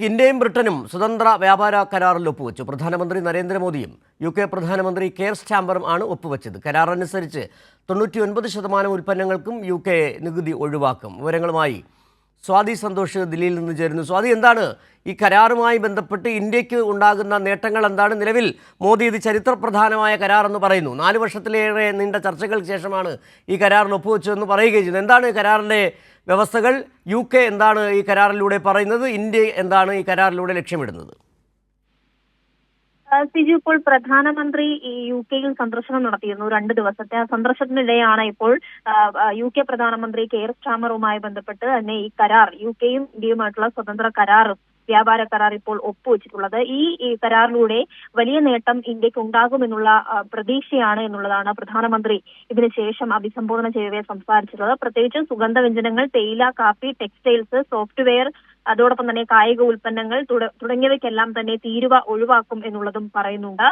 ഇന്ത്യയും ബ്രിട്ടനും സ്വതന്ത്ര വ്യാപാര കരാറിൽ ഒപ്പുവെച്ചു. പ്രധാനമന്ത്രി നരേന്ദ്രമോദിയും UK പ്രധാനമന്ത്രി കെയർ സ്റ്റാമറും ആണ് ഒപ്പുവെച്ചത്. കരാറനുസരിച്ച് 99% ഉൽപ്പന്നങ്ങൾക്കും UK നികുതി ഒഴിവാക്കും. വിവരങ്ങളുമായി സ്വാതി സന്തോഷ് ദില്ലിയിൽ നിന്ന് ചേരുന്നു. സ്വാതി, എന്താണ് ഈ കരാറുമായി ബന്ധപ്പെട്ട് ഇന്ത്യക്ക് ഉണ്ടാകുന്ന നേട്ടങ്ങൾ എന്താണ്? നിലവിൽ മോദി ഇത് ചരിത്രപ്രധാനമായ കരാർ എന്ന് പറയുന്നു. 4 വർഷത്തിലേറെ നീണ്ട ചർച്ചകൾക്ക് ശേഷമാണ് ഈ കരാറിൽ ഒപ്പുവെച്ചതെന്ന് പറയുകയും ചെയ്യുന്നത്. എന്താണ് കരാറിൻ്റെ വ്യവസ്ഥകൾ? UK എന്താണ് ഈ കരാറിലൂടെ പറയുന്നത്? ഇന്ത്യ എന്താണ് ഈ കരാറിലൂടെ ലക്ഷ്യമിടുന്നത്? സിജു, ഇപ്പോൾ പ്രധാനമന്ത്രി ഈ UK സന്ദർശനം നടത്തിയിരുന്നു. 2 ദിവസത്തെ ആ സന്ദർശനത്തിനിടെയാണ് ഇപ്പോൾ UK പ്രധാനമന്ത്രി കെയർ സ്റ്റാമറുമായി ബന്ധപ്പെട്ട് തന്നെ ഈ കരാർ UKയും ഇന്ത്യയുമായിട്ടുള്ള സ്വതന്ത്ര കരാർ, വ്യാപാര കരാർ ഇപ്പോൾ ഒപ്പുവെച്ചിട്ടുള്ളത്. ഈ കരാറിലൂടെ വലിയ നേട്ടം ഇന്ത്യക്ക് ഉണ്ടാകുമെന്നുള്ള പ്രതീക്ഷയാണ് എന്നുള്ളതാണ് പ്രധാനമന്ത്രി ഇതിനുശേഷം അഭിസംബോധന ചെയ്യവേ സംസാരിച്ചിട്ടുള്ളത്. പ്രത്യേകിച്ച് സുഗന്ധവ്യഞ്ജനങ്ങൾ, തേയില, കാപ്പി, ടെക്സ്റ്റൈൽസ്, സോഫ്റ്റ്വെയർ, അതോടൊപ്പം തന്നെ കായിക ഉൽപ്പന്നങ്ങൾ തുടങ്ങിയവയ്ക്കെല്ലാം തന്നെ തീരുവ ഒഴിവാക്കും എന്നുള്ളതും പറയുന്നുണ്ട്.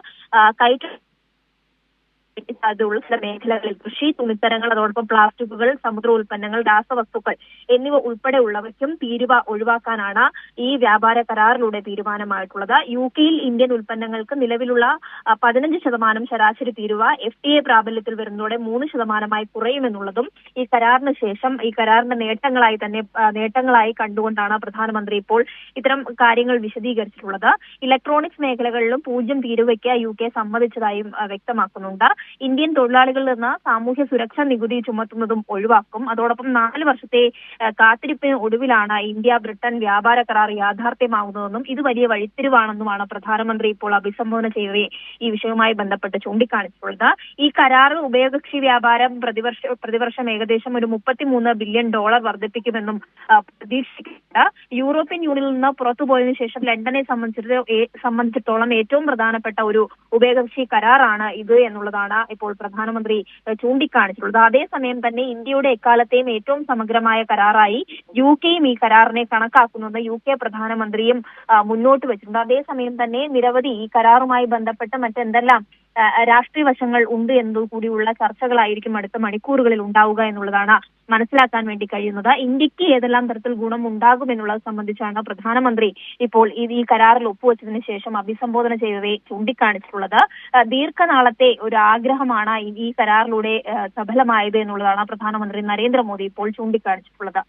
സാധ്യതയുള്ള ചില മേഖലകളിൽ കൃഷി, തുണിത്തരങ്ങൾ, അതോടൊപ്പം പ്ലാസ്റ്റിക്കുകൾ, സമുദ്ര ഉൽപ്പന്നങ്ങൾ, രാസവസ്തുക്കൾ എന്നിവ ഉൾപ്പെടെ ഉള്ളവയ്ക്കും തീരുവ ഒഴിവാക്കാനാണ് ഈ വ്യാപാര കരാറിലൂടെ തീരുമാനമായിട്ടുള്ളത്. UKയിൽ ഇന്ത്യൻ ഉൽപ്പന്നങ്ങൾക്ക് നിലവിലുള്ള 15% ശരാശരി തീരുവ FTA പ്രാബല്യത്തിൽ വരുന്നതോടെ 3% കുറയുമെന്നുള്ളതും ഈ കരാറിന് ശേഷം ഈ കരാറിന്റെ നേട്ടങ്ങളായി കണ്ടുകൊണ്ടാണ് പ്രധാനമന്ത്രി ഇപ്പോൾ ഇത്തരം കാര്യങ്ങൾ വിശദീകരിച്ചിട്ടുള്ളത്. ഇലക്ട്രോണിക്സ് മേഖലകളിലും 0 തീരുവയ്ക്ക് UK സമ്മതിച്ചതായും വ്യക്തമാക്കുന്നുണ്ട്. ഇന്ത്യൻ തൊഴിലാളികളിൽ നിന്ന് സാമൂഹ്യ സുരക്ഷാ നികുതി ചുമത്തുന്നതും ഒഴിവാക്കും. അതോടൊപ്പം 4 വർഷത്തെ കാത്തിരിപ്പിന് ഒടുവിലാണ് ഇന്ത്യ ബ്രിട്ടൻ വ്യാപാര കരാർ യാഥാർത്ഥ്യമാകുന്നതെന്നും ഇത് വലിയ വഴിത്തിരിവാണെന്നുമാണ് പ്രധാനമന്ത്രി ഇപ്പോൾ അഭിസംബോധന ചെയ്യവേ ഈ വിഷയവുമായി ബന്ധപ്പെട്ട് ചൂണ്ടിക്കാണിച്ചിട്ടുള്ളത്. ഈ കരാർ ഉഭയകക്ഷി വ്യാപാരം പ്രതിവർഷം ഏകദേശം ഒരു $33 ബില്യൺ വർദ്ധിപ്പിക്കുമെന്നും പ്രതീക്ഷിക്കുന്നുണ്ട്. യൂറോപ്യൻ യൂണിയനിൽ നിന്ന് പുറത്തുപോയതിനു ശേഷം ലണ്ടനെ സംബന്ധിച്ചിടത്തോളം ഏറ്റവും പ്രധാനപ്പെട്ട ഒരു ഉഭയകക്ഷി കരാറാണ് ഇത് എന്നുള്ളതാണ് ഇപ്പോൾ പ്രധാനമന്ത്രി ചൂണ്ടിക്കാണിച്ചിട്ടുള്ളത്. അതേസമയം തന്നെ ഇന്ത്യയുടെ എക്കാലത്തെയും ഏറ്റവും സമഗ്രമായ കരാറായി UKയും ഈ കരാറിനെ കണക്കാക്കുന്നത് UK പ്രധാനമന്ത്രിയും മുന്നോട്ട് വെച്ചിട്ടുണ്ട്. അതേസമയം തന്നെ നിരവധി ഈ കരാറുമായി ബന്ധപ്പെട്ട് മറ്റെന്തെല്ലാം രാഷ്ട്രീയ വശങ്ങൾ ഉണ്ട് എന്നതുകൂടിയുള്ള ചർച്ചകളായിരിക്കും അടുത്ത മണിക്കൂറുകളിൽ ഉണ്ടാവുക എന്നുള്ളതാണ് മനസ്സിലാക്കാൻ വേണ്ടി കഴിയുന്നത്. ഇന്ത്യക്ക് ഏതെല്ലാം തരത്തിൽ ഗുണം ഉണ്ടാകും എന്നുള്ളത് സംബന്ധിച്ചാണ് പ്രധാനമന്ത്രി ഇപ്പോൾ ഈ കരാറിൽ ഒപ്പുവെച്ചതിന് ശേഷം അഭിസംബോധന ചെയ്തവേ ചൂണ്ടിക്കാണിച്ചിട്ടുള്ളത്. ദീർഘനാളത്തെ ഒരു ആഗ്രഹമാണ് ഈ കരാറിലൂടെ സഫലമായത് എന്നുള്ളതാണ് പ്രധാനമന്ത്രി നരേന്ദ്രമോദി ഇപ്പോൾ ചൂണ്ടിക്കാണിച്ചിട്ടുള്ളത്.